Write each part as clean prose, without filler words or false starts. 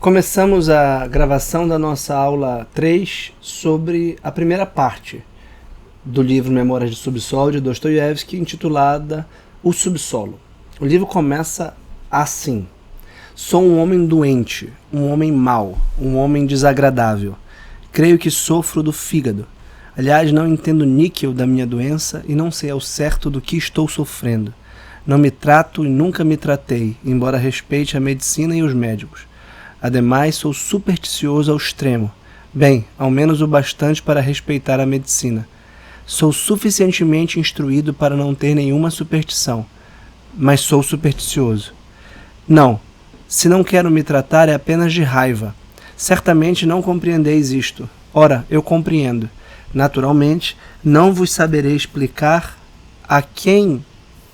Começamos a gravação da nossa aula 3 sobre a primeira parte do livro Memórias de Subsolo de Dostoiévski, intitulada O Subsolo. O livro começa assim: sou um homem doente, um homem mau, um homem desagradável. Creio que sofro do fígado. Aliás, não entendo níquel da minha doença e não sei ao certo do que estou sofrendo. Não me trato e nunca me tratei, embora respeite a medicina e os médicos. Ademais, sou supersticioso ao extremo. Bem, ao menos o bastante para respeitar a medicina. Sou suficientemente instruído para não ter nenhuma superstição, mas sou supersticioso. Não, se não quero me tratar é apenas de raiva. Certamente não compreendeis isto. Ora, eu compreendo. Naturalmente, não vos saberei explicar a quem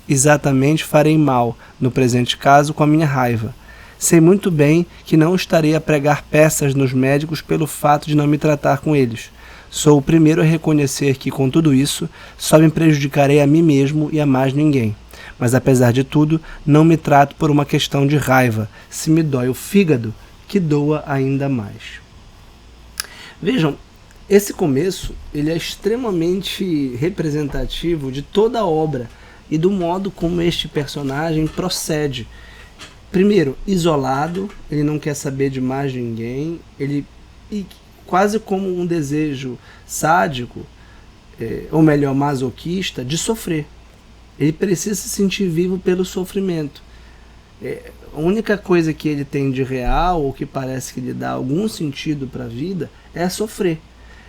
exatamente farei mal, no presente caso, com a minha raiva. Sei muito bem que não estarei a pregar peças nos médicos pelo fato de não me tratar com eles. Sou o primeiro a reconhecer que, com tudo isso, só me prejudicarei a mim mesmo e a mais ninguém. Mas, apesar de tudo, não me trato por uma questão de raiva. Se me dói o fígado, que doa ainda mais. Vejam, esse começo ele é extremamente representativo de toda a obra e do modo como este personagem procede. Primeiro, isolado, ele não quer saber de mais ninguém, ele quase como um desejo sádico, ou melhor, masoquista, de sofrer. Ele precisa se sentir vivo pelo sofrimento. A única coisa que ele tem de real, ou que parece que lhe dá algum sentido para a vida, é sofrer.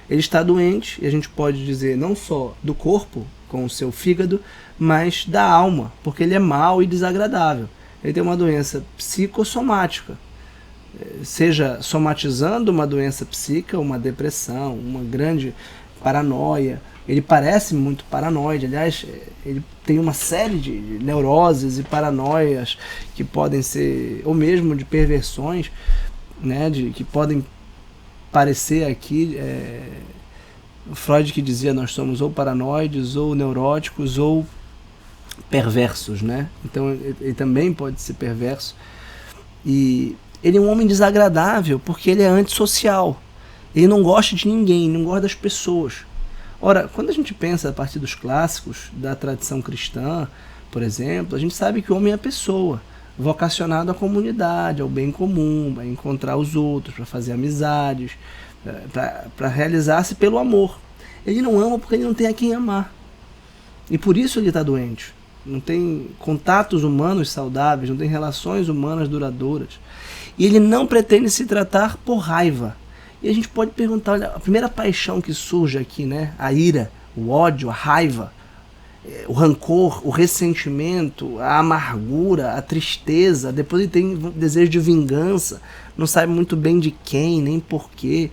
Ele está doente, e a gente pode dizer não só do corpo, com o seu fígado, mas da alma, porque ele é mau e desagradável. Ele tem uma doença psicossomática, seja somatizando uma doença psíquica, uma depressão, uma grande paranoia. Ele parece muito paranoide, aliás, ele tem uma série de neuroses e paranoias que podem ser, ou mesmo de perversões, né, que podem parecer aqui, Freud que dizia nós somos ou paranoides, ou neuróticos, ou perversos, né? Então ele também pode ser perverso. E ele é um homem desagradável porque ele é antissocial. Ele não gosta de ninguém, não gosta das pessoas. Ora, quando a gente pensa a partir dos clássicos da tradição cristã, por exemplo, a gente sabe que o homem é a pessoa, vocacionado à comunidade, ao bem comum, a encontrar os outros, para fazer amizades, para realizar-se pelo amor. Ele não ama porque ele não tem a quem amar. E por isso ele está doente. Não tem contatos humanos saudáveis, não tem relações humanas duradouras. E ele não pretende se tratar por raiva. E a gente pode perguntar, olha, a primeira paixão que surge aqui, né? A ira, o ódio, a raiva, o rancor, o ressentimento, a amargura, a tristeza. Depois ele tem desejo de vingança, não sabe muito bem de quem, nem porquê.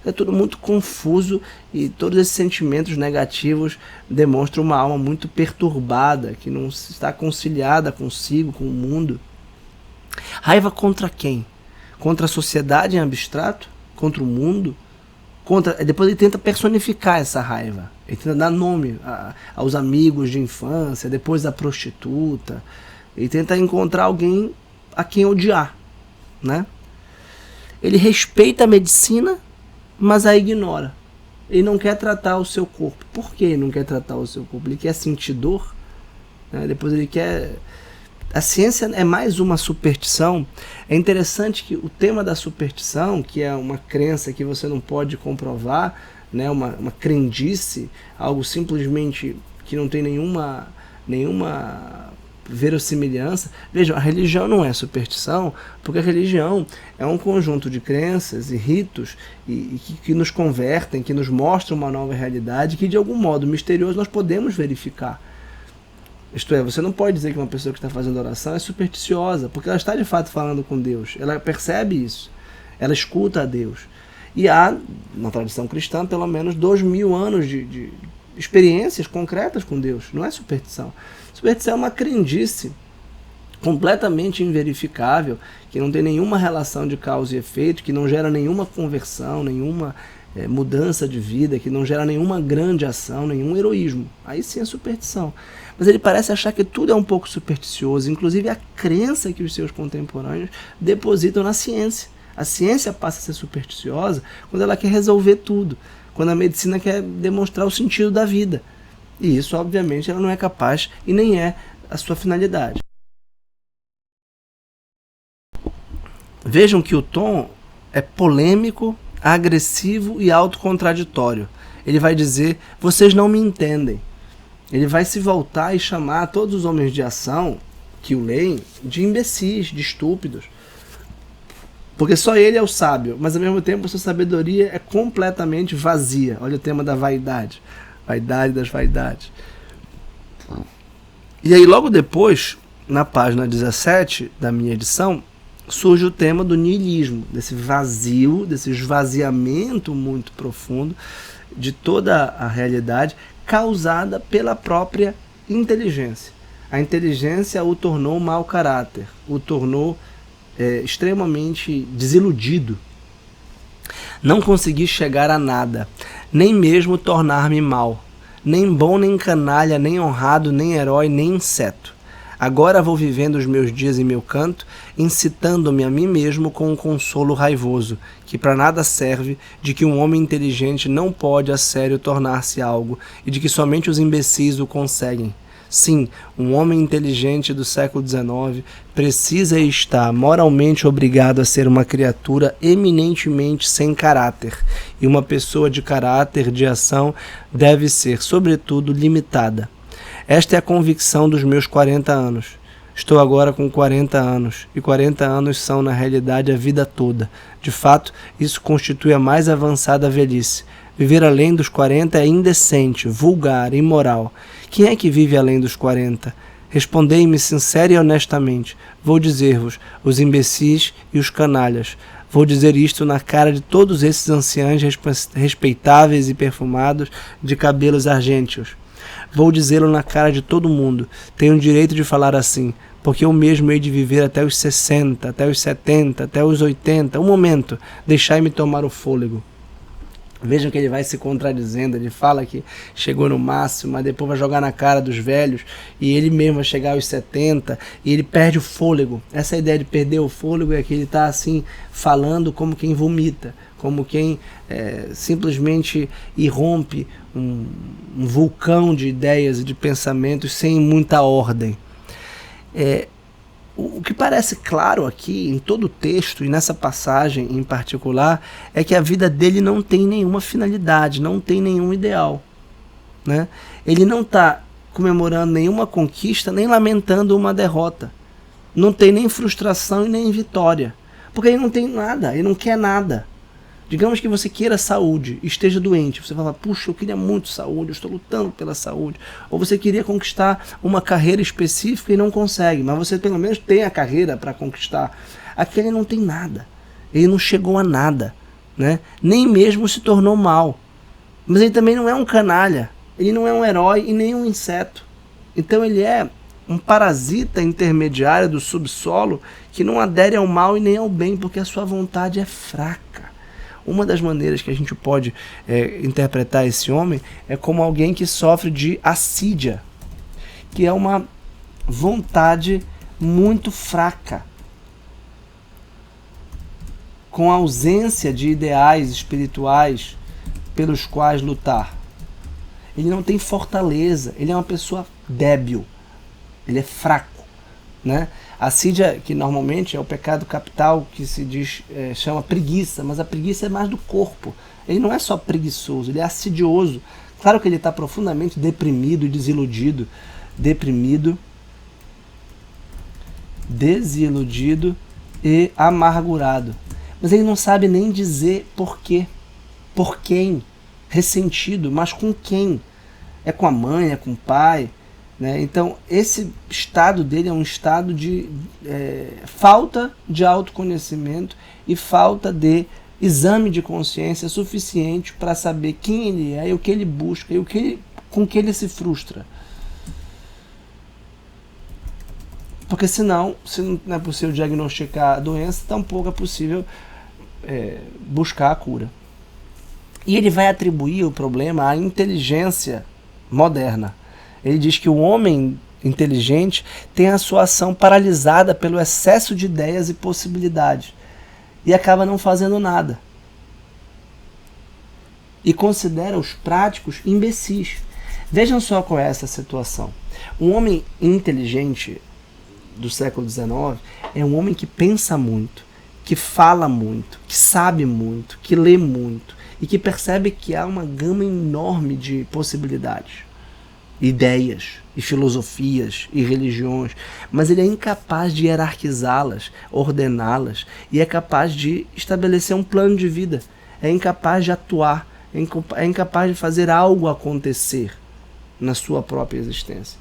É tudo muito confuso e todos esses sentimentos negativos demonstram uma alma muito perturbada, que não está conciliada consigo, com o mundo. Raiva contra quem? Contra a sociedade em abstrato? Contra o mundo? Depois ele tenta personificar essa raiva. Ele tenta dar nome aos amigos de infância, depois à prostituta. Ele tenta encontrar alguém a quem odiar, né? Ele respeita a medicina, mas a ignora. Ele não quer tratar o seu corpo. Por que ele não quer tratar o seu corpo? Ele quer sentir dor, né? Depois ele quer... A ciência é mais uma superstição. É interessante que o tema da superstição, que é uma crença que você não pode comprovar, né? uma crendice, algo simplesmente que não tem nenhuma verossimilhança. Vejam, a religião não é superstição, porque a religião é um conjunto de crenças e ritos que nos convertem, que nos mostram uma nova realidade, que de algum modo misterioso nós podemos verificar. Isto é, você não pode dizer que uma pessoa que está fazendo oração é supersticiosa, porque ela está de fato falando com Deus, ela percebe isso, ela escuta a Deus. E há, na tradição cristã, pelo menos 2000 anos de experiências concretas com Deus, não é superstição. Superstição é uma crendice completamente inverificável, que não tem nenhuma relação de causa e efeito, que não gera nenhuma conversão, nenhuma mudança de vida, que não gera nenhuma grande ação, nenhum heroísmo. Aí sim é superstição. Mas ele parece achar que tudo é um pouco supersticioso, inclusive a crença que os seus contemporâneos depositam na ciência. A ciência passa a ser supersticiosa quando ela quer resolver tudo, quando a medicina quer demonstrar o sentido da vida. E isso, obviamente, ela não é capaz e nem é a sua finalidade. Vejam que o tom é polêmico, agressivo e autocontraditório. Ele vai dizer, vocês não me entendem. Ele vai se voltar e chamar todos os homens de ação que o leem de imbecis, de estúpidos. Porque só ele é o sábio, mas ao mesmo tempo a sua sabedoria é completamente vazia. Olha o tema da vaidade. Vaidade das vaidades. E aí logo depois, na página 17 da minha edição, surge o tema do niilismo, desse vazio, desse esvaziamento muito profundo de toda a realidade causada pela própria inteligência. A inteligência o tornou mau caráter, o tornou extremamente desiludido. Não consegui chegar a nada, nem mesmo tornar-me mal, nem bom, nem canalha, nem honrado, nem herói, nem inseto. Agora vou vivendo os meus dias em meu canto, incitando-me a mim mesmo com um consolo raivoso, que para nada serve, de que um homem inteligente não pode a sério tornar-se algo, e de que somente os imbecis o conseguem. Sim, um homem inteligente do século XIX precisa e está moralmente obrigado a ser uma criatura eminentemente sem caráter, e uma pessoa de caráter de ação deve ser, sobretudo, limitada. Esta é a convicção dos meus 40 anos. Estou agora com 40 anos, e 40 anos são, na realidade, a vida toda. De fato, isso constitui a mais avançada velhice. Viver além dos 40 é indecente, vulgar, imoral. Quem é que vive além dos 40? Respondei-me sincera e honestamente. Vou dizer-vos, os imbecis e os canalhas. Vou dizer isto na cara de todos esses anciãos respeitáveis e perfumados de cabelos argênteos. Vou dizê-lo na cara de todo mundo. Tenho o direito de falar assim, porque eu mesmo hei de viver até os 60, até os 70, até os 80. Um momento, deixai-me tomar o fôlego. Vejam que ele vai se contradizendo, ele fala que chegou no máximo, mas depois vai jogar na cara dos velhos, e ele mesmo vai chegar aos 70, e ele perde o fôlego. Essa ideia de perder o fôlego é que ele está assim, falando como quem vomita, como quem simplesmente irrompe um vulcão de ideias e de pensamentos sem muita ordem. O que parece claro aqui, em todo o texto e nessa passagem em particular, é que a vida dele não tem nenhuma finalidade, não tem nenhum ideal, né? Ele não está comemorando nenhuma conquista, nem lamentando uma derrota. Não tem nem frustração e nem vitória, porque ele não tem nada, ele não quer nada. Digamos que você queira saúde, esteja doente, você fala, puxa, eu queria muito saúde, eu estou lutando pela saúde. Ou você queria conquistar uma carreira específica e não consegue, mas você pelo menos tem a carreira para conquistar. Aqui ele não tem nada, ele não chegou a nada, né? Nem mesmo se tornou mal. Mas ele também não é um canalha, ele não é um herói e nem um inseto. Então ele é um parasita intermediário do subsolo que não adere ao mal e nem ao bem, porque a sua vontade é fraca. Uma das maneiras que a gente pode interpretar esse homem é como alguém que sofre de assídia, que é uma vontade muito fraca, com ausência de ideais espirituais pelos quais lutar. Ele não tem fortaleza, ele é uma pessoa débil, ele é fraco, né? Assídia, que normalmente é o pecado capital que se diz, chama preguiça, mas a preguiça é mais do corpo. Ele não é só preguiçoso, ele é assidioso. Claro que ele está profundamente deprimido e desiludido, desiludido e amargurado. Mas ele não sabe nem dizer por quê, por quem, ressentido, mas com quem? É com a mãe, é com o pai? Né? Então, esse estado dele é um estado de falta de autoconhecimento e falta de exame de consciência suficiente para saber quem ele é e o que ele busca e com que ele se frustra. Porque senão, se não é possível diagnosticar a doença, tampouco é possível buscar a cura. E ele vai atribuir o problema à inteligência moderna. Ele diz que o homem inteligente tem a sua ação paralisada pelo excesso de ideias e possibilidades. e acaba não fazendo nada. E considera os práticos imbecis. Vejam só qual é essa situação. Um homem inteligente do século XIX é um homem que pensa muito, que fala muito, que sabe muito, que lê muito e que percebe que há uma gama enorme de possibilidades, ideias e filosofias e religiões, mas ele é incapaz de hierarquizá-las, ordená-las, e é capaz de estabelecer um plano de vida, é incapaz de atuar, é incapaz de fazer algo acontecer na sua própria existência.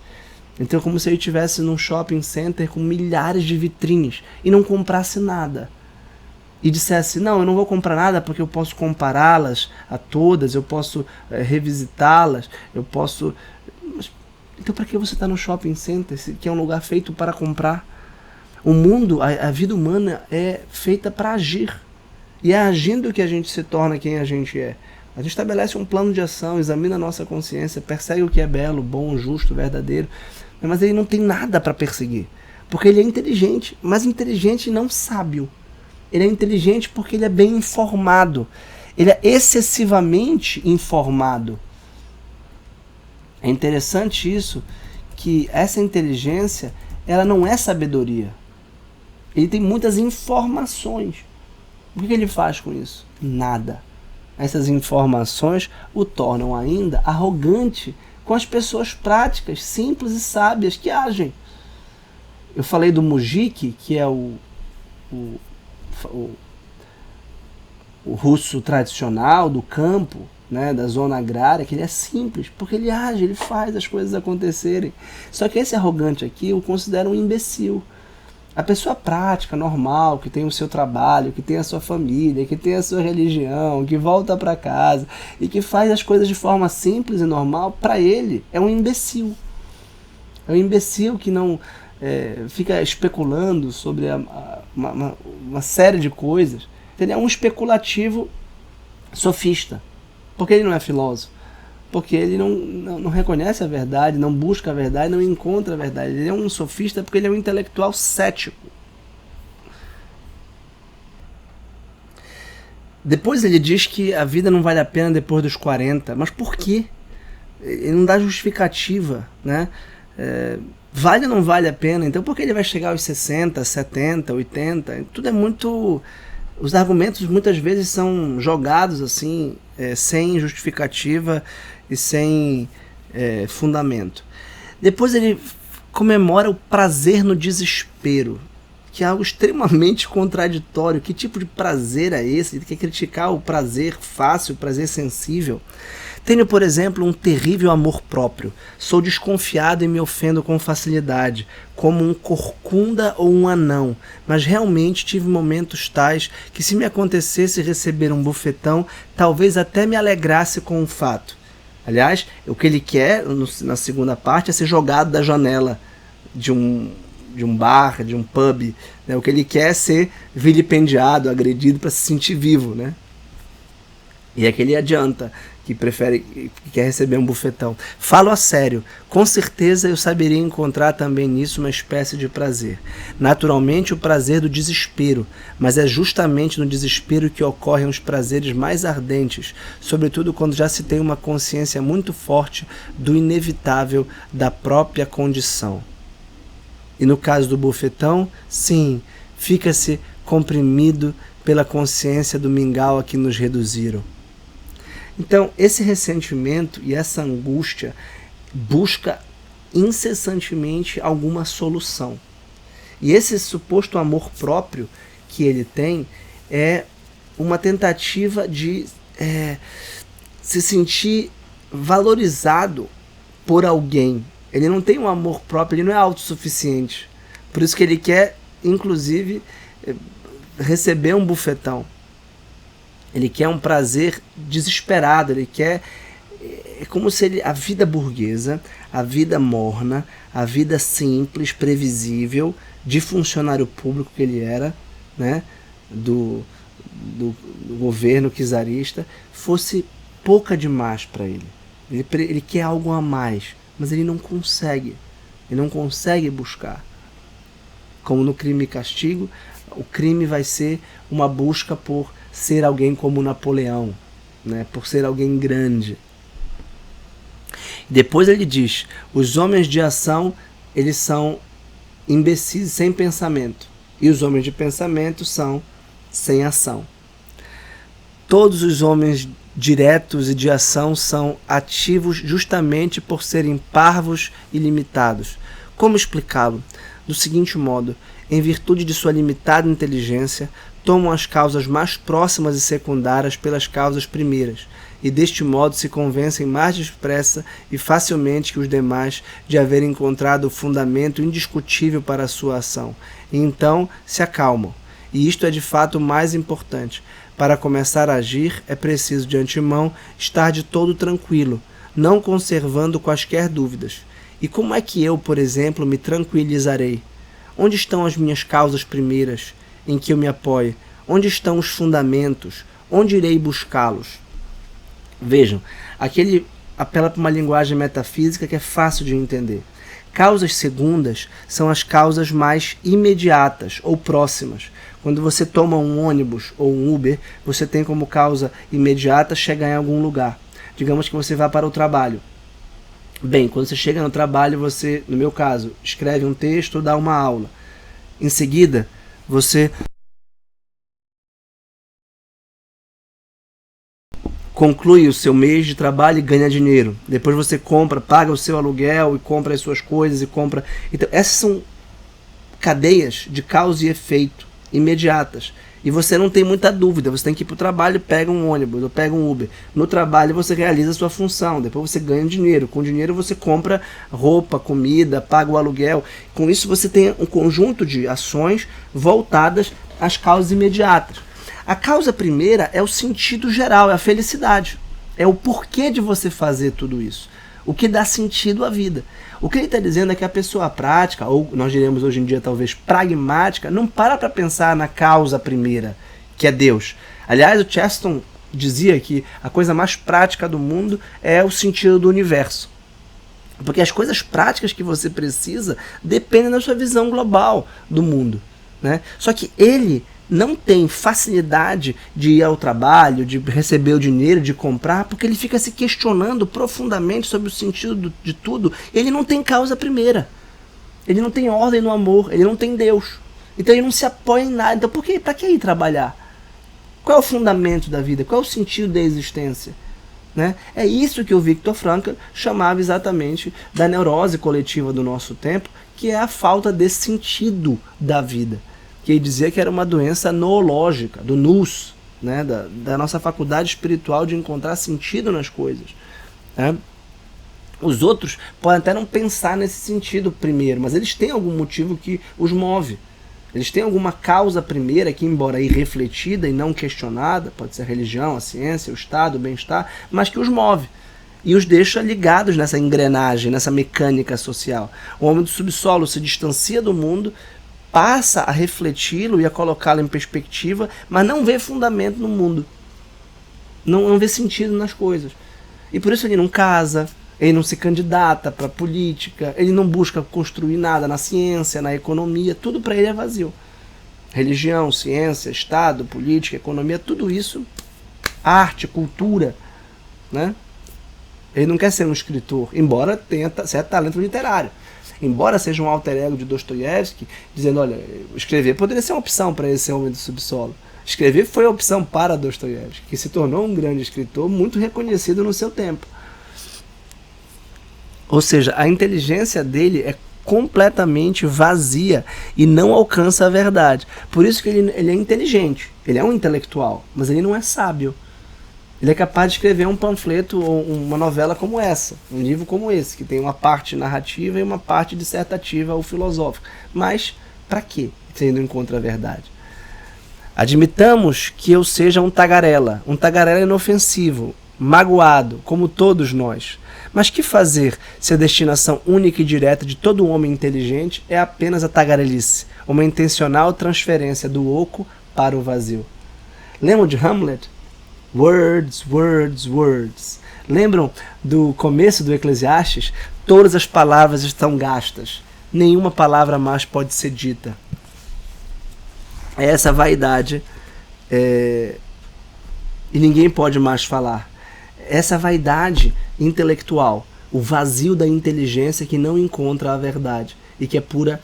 Então é como se ele estivesse num shopping center com milhares de vitrines e não comprasse nada. E dissesse, não, eu não vou comprar nada porque eu posso compará-las a todas, eu posso revisitá-las, eu posso... Mas, então para que você está no shopping center, que é um lugar feito para comprar? O mundo, a vida humana é feita para agir. E é agindo que a gente se torna quem a gente é. A gente estabelece um plano de ação, examina a nossa consciência, persegue o que é belo, bom, justo, verdadeiro, mas ele não tem nada para perseguir, porque ele é inteligente, mas inteligente não sábio. Ele é inteligente porque ele é bem informado, ele é excessivamente informado. É interessante isso, que essa inteligência, ela não é sabedoria. Ele tem muitas informações. O que ele faz com isso? Nada. Essas informações o tornam ainda arrogante com as pessoas práticas, simples e sábias que agem. Eu falei do mujik, que é o russo tradicional do campo, né, da zona agrária, que ele é simples, porque ele age, ele faz as coisas acontecerem. Só que esse arrogante aqui eu considero um imbecil. A pessoa prática, normal, que tem o seu trabalho, que tem a sua família, que tem a sua religião, que volta para casa e que faz as coisas de forma simples e normal, para ele é um imbecil. É um imbecil que não fica especulando sobre uma série de coisas. Ele é um especulativo sofista, porque ele não é filósofo. Porque ele não reconhece a verdade, não busca a verdade, não encontra a verdade. Ele é um sofista porque ele é um intelectual cético. Depois ele diz que a vida não vale a pena depois dos 40. Mas por quê? Ele não dá justificativa, né? Vale ou não vale a pena? Então por que ele vai chegar aos 60, 70, 80? Tudo é muito... Os argumentos muitas vezes são jogados assim, sem justificativa e sem fundamento. Depois ele comemora o prazer no desespero, que é algo extremamente contraditório. Que tipo de prazer é esse? Ele quer criticar o prazer fácil, o prazer sensível. Tenho, por exemplo, um terrível amor próprio. Sou desconfiado e me ofendo com facilidade, como um corcunda ou um anão. Mas realmente tive momentos tais que, se me acontecesse receber um bufetão, talvez até me alegrasse com o fato. Aliás, o que ele quer, na segunda parte, é ser jogado da janela de um bar, de um pub. Né? O que ele quer é ser vilipendiado, agredido para se sentir vivo. Né? E é que ele adianta, que quer receber um bufetão. Falo a sério, com certeza eu saberia encontrar também nisso uma espécie de prazer. Naturalmente o prazer do desespero, mas é justamente no desespero que ocorrem os prazeres mais ardentes, sobretudo quando já se tem uma consciência muito forte do inevitável da própria condição. E no caso do bufetão, sim, fica-se comprimido pela consciência do mingau a que nos reduziram. Então, esse ressentimento e essa angústia busca incessantemente alguma solução. E esse suposto amor próprio que ele tem é uma tentativa de se sentir valorizado por alguém. Ele não tem um amor próprio, ele não é autossuficiente. Por isso que ele quer, inclusive, receber um bufetão. Ele quer um prazer desesperado, ele quer... É como se a vida burguesa, a vida morna, a vida simples, previsível, de funcionário público que ele era, né, do governo czarista, fosse pouca demais para ele. Ele quer algo a mais, mas ele não consegue. Ele não consegue buscar. Como no Crime e Castigo, O crime vai ser uma busca por ser alguém como Napoleão, né? Por ser alguém grande. Depois ele diz, os homens de ação, eles são imbecis sem pensamento. E os homens de pensamento são sem ação. Todos os homens diretos e de ação são ativos justamente por serem parvos e limitados. Como explicá-lo? Do seguinte modo, em virtude de sua limitada inteligência, tomam as causas mais próximas e secundárias pelas causas primeiras, e deste modo se convencem mais depressa e facilmente que os demais de haver encontrado o fundamento indiscutível para a sua ação, e então se acalmam. E isto é de fato o mais importante. Para começar a agir, é preciso de antemão estar de todo tranquilo, não conservando quaisquer dúvidas. E como é que eu, por exemplo, me tranquilizarei? Onde estão as minhas causas primeiras, em que eu me apoio? Onde estão os fundamentos? Onde irei buscá-los? Vejam, aqui ele apela para uma linguagem metafísica que é fácil de entender. Causas segundas são as causas mais imediatas ou próximas. Quando você toma um ônibus ou um Uber, você tem como causa imediata chegar em algum lugar. Digamos que você vá para o trabalho. Bem, quando você chega no trabalho, você, no meu caso, escreve um texto ou dá uma aula. Em seguida, você conclui o seu mês de trabalho e ganha dinheiro. Depois você compra, paga o seu aluguel e compra as suas coisas e compra. Então, essas são cadeias de causa e efeito imediatas. E você não tem muita dúvida, você tem que ir para o trabalho, pega um ônibus ou pega um Uber. No trabalho você realiza a sua função, depois você ganha dinheiro. Com dinheiro você compra roupa, comida, paga o aluguel. Com isso você tem um conjunto de ações voltadas às causas imediatas. A causa primeira é o sentido geral, é a felicidade. É o porquê de você fazer tudo isso. O que dá sentido à vida. O que ele está dizendo é que a pessoa prática, ou nós diremos hoje em dia talvez pragmática, não para pensar na causa primeira, que é Deus. Aliás, o Chesterton dizia que a coisa mais prática do mundo é o sentido do universo. Porque as coisas práticas que você precisa dependem da sua visão global do mundo, né? Só que ele não tem facilidade de ir ao trabalho, de receber o dinheiro, de comprar, porque ele fica se questionando profundamente sobre o sentido de tudo. Ele não tem causa primeira. Ele não tem ordem no amor, ele não tem Deus. Então ele não se apoia em nada. Então para que ir trabalhar? Qual é o fundamento da vida? Qual é o sentido da existência? Né? É isso que o Viktor Frankl chamava exatamente da neurose coletiva do nosso tempo, que é a falta desse sentido da vida. Que ele dizia que era uma doença noológica, do nous, né? da nossa faculdade espiritual de encontrar sentido nas coisas. Né? Os outros podem até não pensar nesse sentido primeiro, mas eles têm algum motivo que os move. Eles têm alguma causa primeira que, embora irrefletida e não questionada, pode ser a religião, a ciência, o Estado, o bem-estar, mas que os move. E os deixa ligados nessa engrenagem, nessa mecânica social. O homem do subsolo se distancia do mundo, passa a refleti-lo e a colocá-lo em perspectiva, mas não vê fundamento no mundo. Não vê sentido nas coisas. E por isso ele não casa, ele não se candidata para a política, ele não busca construir nada na ciência, na economia, tudo para ele é vazio. Religião, ciência, Estado, política, economia, tudo isso, arte, cultura, né? Ele não quer ser um escritor, embora tenha certo talento literário. Embora seja um alter ego de Dostoiévski, dizendo, olha, escrever poderia ser uma opção para esse homem do subsolo. Escrever foi a opção para Dostoiévski, que se tornou um grande escritor muito reconhecido no seu tempo. Ou seja, a inteligência dele é completamente vazia e não alcança a verdade. Por isso que ele é inteligente, ele é um intelectual, mas ele não é sábio. Ele é capaz de escrever um panfleto ou uma novela como essa, um livro como esse, que tem uma parte narrativa e uma parte dissertativa ou filosófica. Mas, para quê se ele não encontra a verdade? Admitamos que eu seja um tagarela inofensivo, magoado, como todos nós. Mas que fazer se a destinação única e direta de todo homem inteligente é apenas a tagarelice, uma intencional transferência do oco para o vazio? Lembram de Hamlet? Words, words, words. Lembram do começo do Eclesiastes? Todas as palavras estão gastas. Nenhuma palavra mais pode ser dita. é essa vaidade, e ninguém pode mais falar. Essa vaidade intelectual, o vazio da inteligência que não encontra a verdade e que é pura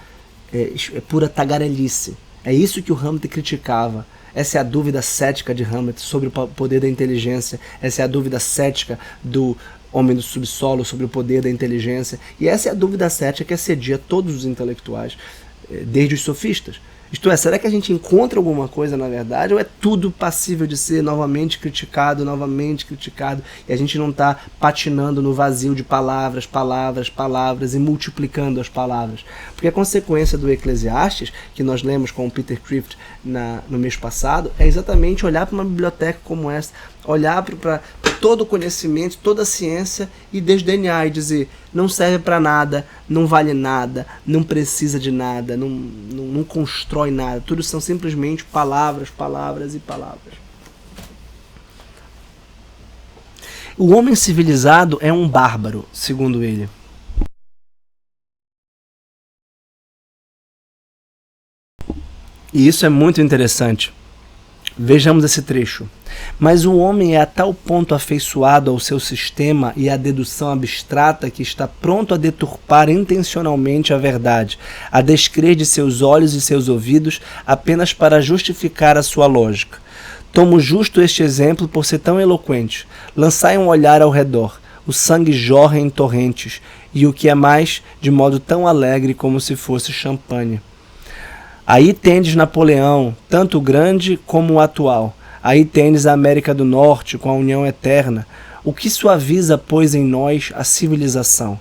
tagarelice. É isso que o Hamlet criticava. Essa é a dúvida cética de Hamlet sobre o poder da inteligência. Essa é a dúvida cética do Homem do Subsolo sobre o poder da inteligência. E essa é a dúvida cética que assedia todos os intelectuais, desde os sofistas. Isto é, será que a gente encontra alguma coisa na verdade, ou é tudo passível de ser novamente criticado, e a gente não está patinando no vazio de palavras, e multiplicando as palavras? Porque a consequência do Eclesiastes, que nós lemos com o Peter Crift no mês passado, é exatamente olhar para uma biblioteca como essa, olhar para todo o conhecimento, toda a ciência e desdenhar e dizer, não serve para nada, não vale nada, não precisa de nada, não constrói nada. Tudo são simplesmente palavras e palavras. O homem civilizado é um bárbaro, segundo ele. E isso é muito interessante. Vejamos esse trecho. Mas o homem é a tal ponto afeiçoado ao seu sistema e à dedução abstrata que está pronto a deturpar intencionalmente a verdade, a descrer de seus olhos e seus ouvidos apenas para justificar a sua lógica. Tomo justo este exemplo por ser tão eloquente. Lançai um olhar ao redor. O sangue jorra em torrentes, e o que é mais, de modo tão alegre como se fosse champanhe. Aí tendes Napoleão, tanto o grande como o atual. Aí tendes a América do Norte com a união eterna. O que suaviza, pois, em nós a civilização?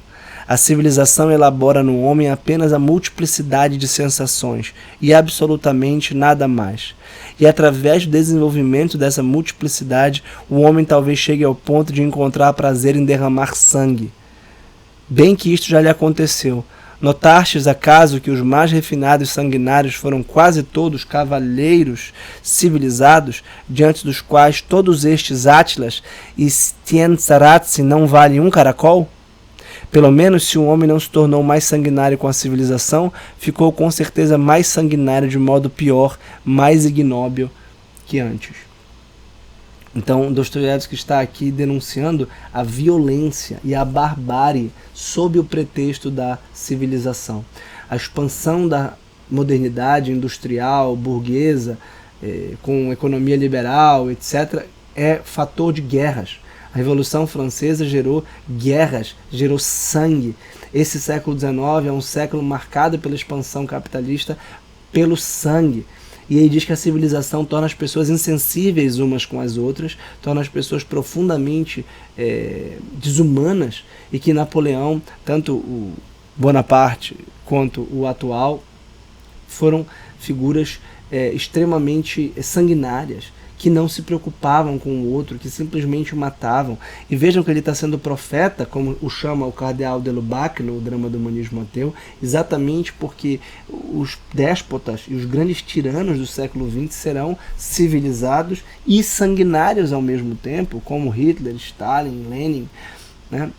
A civilização elabora no homem apenas a multiplicidade de sensações e absolutamente nada mais. E através do desenvolvimento dessa multiplicidade, o homem talvez chegue ao ponto de encontrar prazer em derramar sangue. Bem que isto já lhe aconteceu. Notastes acaso que os mais refinados sanguinários foram quase todos cavalheiros civilizados, diante dos quais todos estes Átilas e Stienzaratzi não valem um caracol? Pelo menos se o homem não se tornou mais sanguinário com a civilização, ficou com certeza mais sanguinário de modo pior, mais ignóbil que antes. Então, Dostoiévski está aqui denunciando a violência e a barbárie sob o pretexto da civilização. A expansão da modernidade industrial, burguesa, com economia liberal, etc., é fator de guerras. A Revolução Francesa gerou guerras, gerou sangue. Esse século XIX é um século marcado pela expansão capitalista, pelo sangue. E ele diz que a civilização torna as pessoas insensíveis umas com as outras, torna as pessoas profundamente desumanas, e que Napoleão, tanto o Bonaparte quanto o atual, foram figuras extremamente sanguinárias, que não se preocupavam com o outro, que simplesmente o matavam. E vejam que ele está sendo profeta, como o chama o cardeal de Lubac no Drama do Humanismo Ateu, exatamente porque os déspotas e os grandes tiranos do século XX serão civilizados e sanguinários ao mesmo tempo, como Hitler, Stalin, Lenin, né?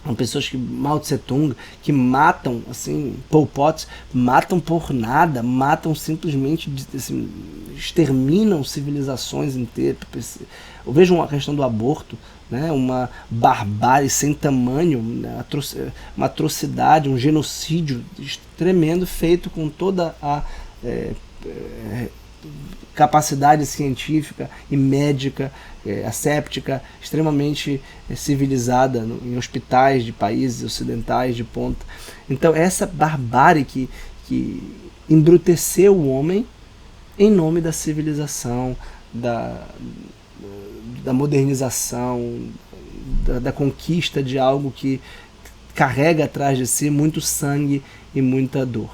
São pessoas que, Mao Tse Tung, que matam, assim, Pol Pot, matam por nada, matam simplesmente, assim, exterminam civilizações inteiras. Vejam a questão do aborto, né? Uma barbárie sem tamanho, né? Uma atrocidade, um genocídio tremendo, feito com toda a capacidade científica e médica, asséptica, extremamente civilizada em hospitais de países ocidentais de ponta. Então essa barbárie que embruteceu o homem em nome da civilização, da modernização, da conquista de algo que carrega atrás de si muito sangue e muita dor.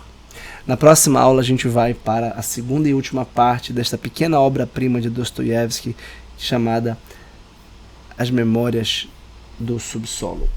Na próxima aula a gente vai para a segunda e última parte desta pequena obra-prima de Dostoiévski, chamada As Memórias do Subsolo.